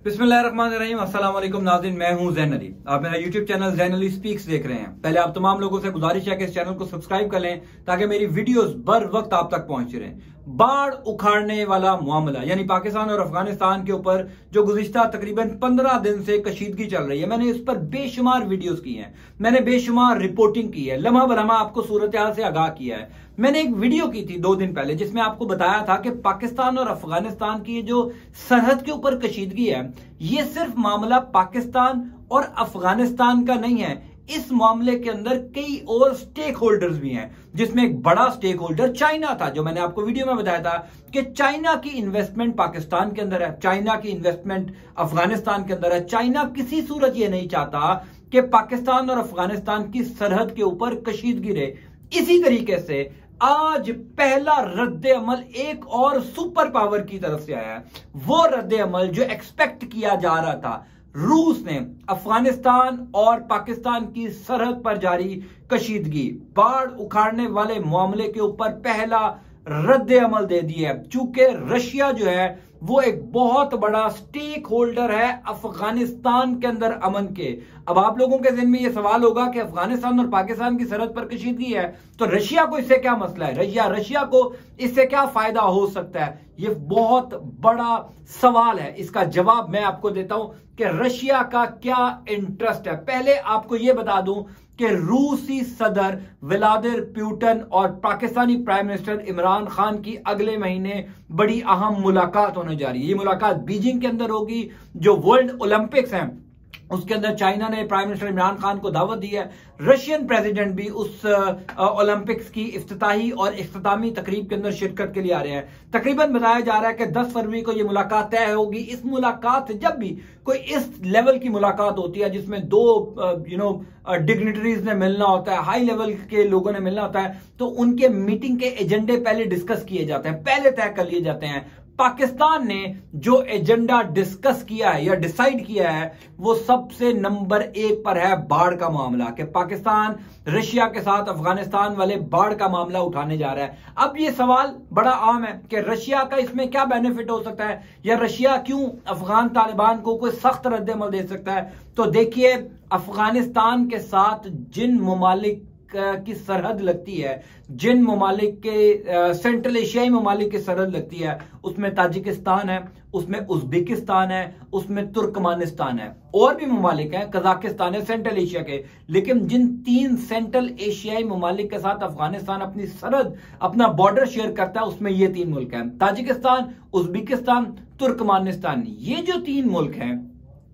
बिस्मिल्लाहिर्रहमानिर्रहीम। अस्सलाम वालेकुम नाज़रीन, मैं हूं ज़ैन अली। आप मेरा यूट्यूब चैनल ज़ैन अली स्पीक्स देख रहे हैं। पहले आप तमाम लोगों से गुजारिश है कि इस चैनल को सब्सक्राइब कर लें ताकि मेरी वीडियोस बर वक्त आप तक पहुंच रहें। बाढ़ उखाड़ने वाला मामला यानी पाकिस्तान और अफगानिस्तान के ऊपर जो गुज़िश्ता तकरीबन 15 दिन से कशीदगी चल रही है, मैंने इस पर बेशुमार वीडियोस की हैं, मैंने बेशुमार रिपोर्टिंग की है, लम्हा बलम्हा आपको सूरत हाल से आगाह किया है। मैंने एक वीडियो की थी 2 दिन पहले जिसमें आपको बताया था कि पाकिस्तान और अफगानिस्तान की जो सरहद के ऊपर कशीदगी है, ये सिर्फ मामला पाकिस्तान और अफगानिस्तान का नहीं है। इस मामले के अंदर कई और स्टेक होल्डर्स भी हैं, जिसमें एक बड़ा स्टेक होल्डर चाइना था, जो मैंने आपको वीडियो में बताया था कि चाइना की इन्वेस्टमेंट पाकिस्तान के अंदर है, चाइना की इन्वेस्टमेंट अफगानिस्तान के अंदर है। चाइना किसी सूरत ये नहीं चाहता कि पाकिस्तान और अफगानिस्तान की सरहद के ऊपर कशीदगी रहे। इसी तरीके से आज पहला रद्द अमल एक और सुपर पावर की तरफ से आया है। वो रद्द अमल जो एक्सपेक्ट किया जा रहा था, रूस ने अफगानिस्तान और पाकिस्तान की सरहद पर जारी कशीदगी, बाढ़ उखाड़ने वाले मामले के ऊपर पहला रद्द अमल दे दिया है। चूंकि रशिया जो है वो एक बहुत बड़ा स्टेक होल्डर है अफगानिस्तान के अंदर अमन के। अब आप लोगों के ज़हन में ये सवाल होगा कि अफगानिस्तान और पाकिस्तान की सरहद पर कशीदगी है तो रशिया को इससे क्या मसला है, रशिया को इससे क्या फायदा हो सकता है? ये बहुत बड़ा सवाल है। इसका जवाब मैं आपको देता हूं कि रशिया का क्या इंटरेस्ट है। पहले आपको यह बता दूं कि रूसी सदर व्लादिमीर पुतिन और पाकिस्तानी प्राइम मिनिस्टर इमरान खान की अगले महीने बड़ी अहम मुलाकात होने जा रही है। ये मुलाकात बीजिंग के अंदर होगी। जो वर्ल्ड ओलंपिक्स हैं उसके अंदर चाइना ने प्राइम मिनिस्टर इमरान खान को दावत दी है। रशियन प्रेसिडेंट भी उस ओलंपिक्स की इफ्तिताही और इख्तितामी तकरीब के अंदर शिरकत के लिए आ रहे हैं। तकरीबन बताया जा रहा है कि 10 फरवरी को यह मुलाकात तय होगी। इस मुलाकात जब भी कोई इस लेवल की मुलाकात होती है जिसमें दो डिग्निटरीज ने मिलना होता है, हाई लेवल के लोगों ने मिलना होता है, तो उनके मीटिंग के एजेंडे पहले डिस्कस किए जाते हैं, पहले तय कर लिए जाते हैं। पाकिस्तान ने जो एजेंडा डिस्कस किया है या डिसाइड किया है वो सबसे नंबर 1 पर है बाढ़ का मामला, कि पाकिस्तान रशिया के साथ अफगानिस्तान वाले बाढ़ का मामला उठाने जा रहा है। अब ये सवाल बड़ा आम है कि रशिया का इसमें क्या बेनिफिट हो सकता है, या रशिया क्यों अफगान तालिबान को कोई सख्त रद्द-ए-अमल दे सकता है। तो देखिए, अफगानिस्तान के साथ जिन ममालिक की सरहद लगती है, जिन ममालिक के सेंट्रल एशियाई ममालिक की सरहद लगती है, उसमें ताजिकिस्तान है, उसमें उज्बेकिस्तान है, उसमें तुर्कमानिस्तान है, और भी ममालिक हैं, कजाकिस्तान है सेंट्रल एशिया के। लेकिन जिन 3 सेंट्रल एशियाई ममालिक के साथ अफगानिस्तान अपनी सरहद, अपना बॉर्डर शेयर करता है, उसमें ये 3 मुल्क हैं, ताजिकिस्तान, उज्बेकिस्तान, तुर्कमानिस्तान। ये जो 3 मुल्क हैं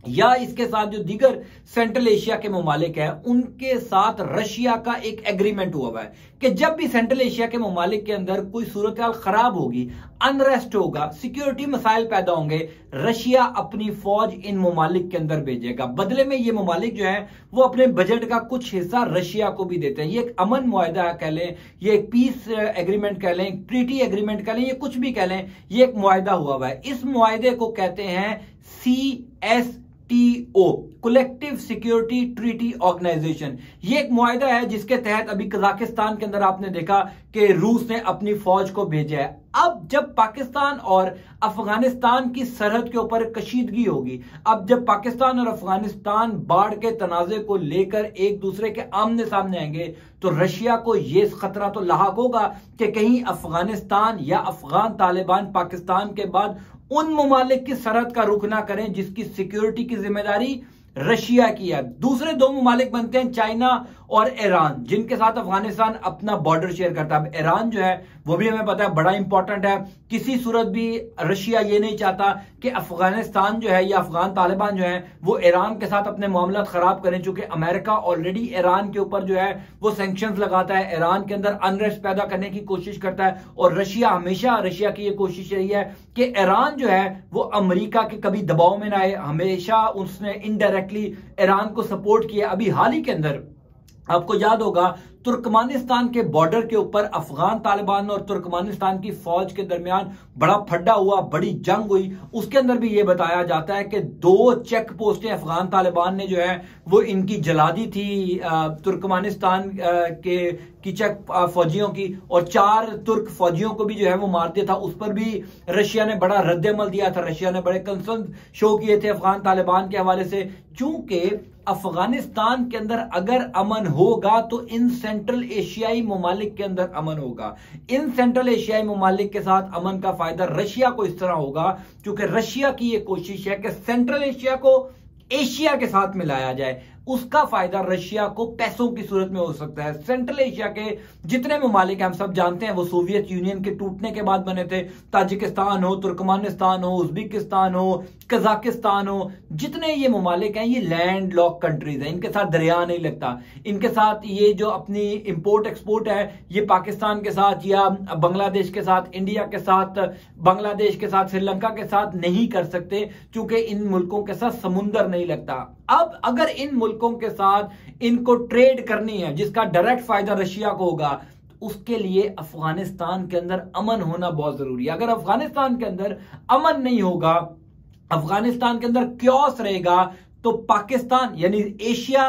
या इसके साथ जो दीगर सेंट्रल एशिया के ममालिक हैं, उनके साथ रशिया का एक एग्रीमेंट हुआ है कि जब भी सेंट्रल एशिया के ममालिक के अंदर कोई सूरत हाल खराब होगी, अनरेस्ट होगा, सिक्योरिटी मसाइल पैदा होंगे, रशिया अपनी फौज इन ममालिक के अंदर भेजेगा। बदले में ये ममालिक जो है वो अपने बजट का कुछ हिस्सा रशिया को भी देते हैं। ये एक अमन मुआहदा कह लें, ये एक पीस एग्रीमेंट कह लें, ट्रीटी एग्रीमेंट कह लें, ये कुछ भी कह लें, ये एक मुआहदा हुआ है। इस मुआहदे को कहते हैं CSTO, collective security treaty organization. ये एक मुआहदा है जिसके तहत अभी कजाकिस्तान के अंदर आपने देखा कि रूस ने अपनी फौज को भेजा है। अब जब पाकिस्तान और अफगानिस्तान की सरहद के ऊपर कशीदगी होगी, अब जब पाकिस्तान और अफगानिस्तान बाढ़ के तनाजे को लेकर एक दूसरे के आमने सामने आएंगे, तो रशिया को यह खतरा तो लाहक होगा कि कहीं अफगानिस्तान या अफगान तालिबान पाकिस्तान के बाद उन ममालिक की सरहद का रुख ना करें जिसकी सिक्योरिटी की जिम्मेदारी रशिया की है। दूसरे 2 ममालिक बनते हैं चाइना और ईरान, जिनके साथ अफगानिस्तान अपना बॉर्डर शेयर करता है। ईरान जो है वो भी हमें पता है बड़ा इंपॉर्टेंट है। किसी सूरत भी रशिया ये नहीं चाहता कि अफगानिस्तान जो है या अफगान तालिबान जो है वो ईरान के साथ अपने मामला खराब करें, चूंकि अमेरिका ऑलरेडी ईरान के ऊपर जो है वो सैंक्शंस लगाता है, ईरान के अंदर अनरेस्ट पैदा करने की कोशिश करता है। और रशिया की ये कोशिश रही है कि ईरान जो है वो अमेरिका के कभी दबाव में ना आए, हमेशा उसने इनडायरेक्टली ईरान को सपोर्ट किया। अभी हाल ही के अंदर आपको याद होगा तुर्कमानिस्तान के बॉर्डर के ऊपर अफगान तालिबान और तुर्कमानिस्तान की फौज के दरमियान बड़ा फड्डा हुआ, बड़ी जंग हुई। उसके अंदर भी यह बताया जाता है कि 2 चेक पोस्टें अफगान तालिबान ने जो है वो इनकी जला दी थी, तुर्कमानिस्तान की चेक फौजियों की, और 4 तुर्क फौजियों को भी जो है वो मार दिया था। उस पर भी रशिया ने बड़ा रद्द-ए-अमल दिया था। रशिया ने बड़े कंसर्न शो किए थे अफगान तालिबान के हवाले से। चूंकि अफगानिस्तान के अंदर अगर अमन होगा तो इन सेंट्रल एशियाई ममालिक के अंदर अमन होगा। इन सेंट्रल एशियाई ममालिक के साथ अमन का फायदा रशिया को इस तरह होगा क्योंकि रशिया की यह कोशिश है कि सेंट्रल एशिया को एशिया के साथ मिलाया जाए। उसका फायदा रशिया को पैसों की सूरत में हो सकता है। सेंट्रल एशिया के जितने ममालिक हम सब जानते हैं वो सोवियत यूनियन के टूटने के बाद बने थे। ताजिकिस्तान हो, तुर्कमानिस्तान हो, उज्बेकिस्तान हो, कजाकिस्तान हो, जितने ये ममालिक हैं ये लैंड लॉक कंट्रीज हैं। इनके साथ दरिया नहीं लगता। इनके साथ ये जो अपनी इंपोर्ट एक्सपोर्ट है ये पाकिस्तान के साथ या बांग्लादेश के साथ, इंडिया के साथ, बांग्लादेश के साथ, श्रीलंका के साथ नहीं कर सकते क्योंकि इन मुल्कों के साथ समुंदर नहीं लगता। अब अगर इन मुल्कों के साथ इनको ट्रेड करनी है जिसका डायरेक्ट फायदा रशिया को होगा, उसके लिए अफगानिस्तान के अंदर अमन होना बहुत जरूरी है। अगर अफगानिस्तान के अंदर अमन नहीं होगा, अफगानिस्तान के अंदर क्योस रहेगा, तो पाकिस्तान यानी एशिया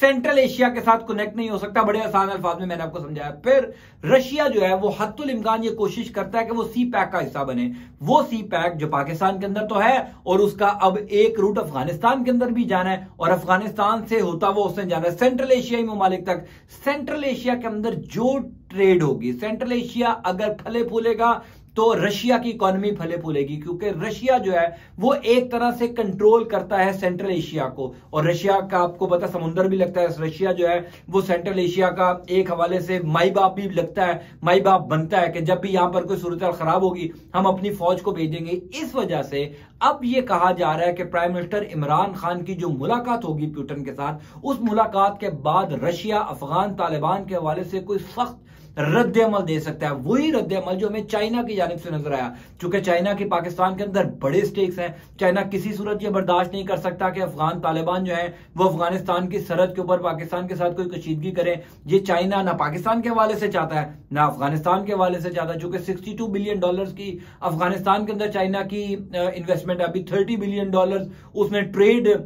सेंट्रल एशिया के साथ कनेक्ट नहीं हो सकता। बड़े आसान अल्फाज में मैंने आपको समझाया। फिर रशिया जो है वो हत्तुल इम्कान ये कोशिश करता है कि वो सी पैक का हिस्सा बने। वो सी पैक जो पाकिस्तान के अंदर तो है और उसका अब एक रूट अफगानिस्तान के अंदर भी जाना है और अफगानिस्तान से होता हुआ उसने जाना है सेंट्रल एशियाई ममालिक तक। सेंट्रल एशिया के अंदर जो ट्रेड होगी, सेंट्रल एशिया अगर फले फूलेगा तो रशिया की इकोनॉमी फले फूलेगी क्योंकि रशिया जो है वो एक तरह से कंट्रोल करता है सेंट्रल एशिया को। और रशिया का आपको पता समुंदर भी लगता है। रशिया जो है वो सेंट्रल एशिया का एक हवाले से माई बाप भी लगता है, माई बाप बनता है कि जब भी यहां पर कोई सूरत खराब होगी हम अपनी फौज को भेजेंगे। इस वजह से अब ये कहा जा रहा है कि प्राइम मिनिस्टर इमरान खान की जो मुलाकात होगी पुतिन के साथ, उस मुलाकात के बाद रशिया अफगान तालिबान के हवाले से कोई सख्त रद्द अमल दे सकता है। वही रद्द अमल जो हमें चाइना की जानिब से नजर आया। चूंकि चाइना की पाकिस्तान के अंदर बड़े स्टेक्स हैं, चाइना किसी सूरत ये बर्दाश्त नहीं कर सकता कि अफगान तालिबान जो है वो अफगानिस्तान की सरहद के ऊपर पाकिस्तान के साथ कोई कशीदगी करे। ये चाइना ना पाकिस्तान के हवाले से चाहता है ना अफगानिस्तान के हवाले से चाहता है। चूंकि $62 बिलियन की अफगानिस्तान के अंदर चाइना की इन्वेस्टमेंट है, अभी $30 बिलियन उसने ट्रेड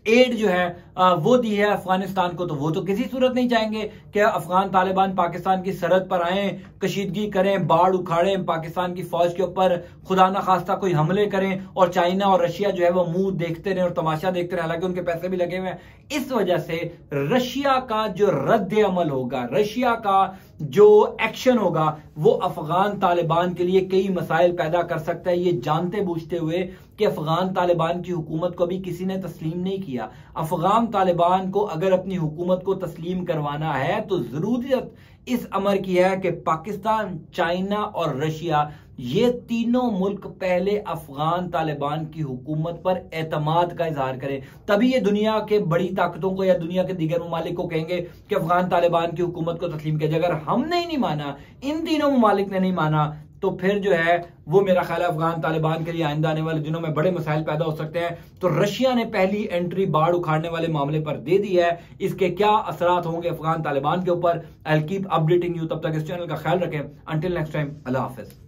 एड जो है वो दी है अफगानिस्तान को। तो वो तो किसी सूरत नहीं चाहेंगे कि अफगान तालिबान पाकिस्तान की सरहद पर आए, कशीदगी करें, बाढ़ उखाड़ें, पाकिस्तान की फौज के ऊपर खुदा ना खास्ता कोई हमले करें और चाइना और रशिया जो है वो मुंह देखते रहे और तमाशा देखते रहे। हालांकि उनके पैसे भी लगे हुए हैं। इस वजह से रशिया का जो रद्द अमल होगा, रशिया का जो एक्शन होगा वो अफगान तालिबान के लिए कई मसाइल पैदा कर सकता है। ये जानते बूझते हुए कि अफगान तालिबान की हुकूमत को अभी किसी ने तस्लीम नहीं किया। अफगान तालिबान को अगर अपनी हुकूमत को तस्लीम करवाना है तो जरूरत इस अमर की है कि पाकिस्तान, चाइना और रशिया ये तीनों मुल्क पहले अफगान तालिबान की हुकूमत पर एतमाद का इजहार करें। तभी ये दुनिया के बड़ी ताकतों को या दुनिया के दीगर ममालिक को कहेंगे कि अफगान तालिबान की हुकूमत को तस्लीम किया जाए। अगर हमने ही नहीं माना, इन तीनों ममालिक ने नहीं माना, तो फिर जो है वो मेरा ख्याल है अफगान तालिबान के लिए आइंदा आने वाले दिनों में बड़े मसाइल पैदा हो सकते हैं। तो रशिया ने पहली एंट्री बाढ़ उखाड़ने वाले मामले पर दे दी है। इसके क्या असरात होंगे अफगान तालिबान के ऊपर, I will keep updating you. तब तक इस चैनल का ख्याल रखें। अंटिल नेक्स्ट टाइम, अल्लाह हाफिज।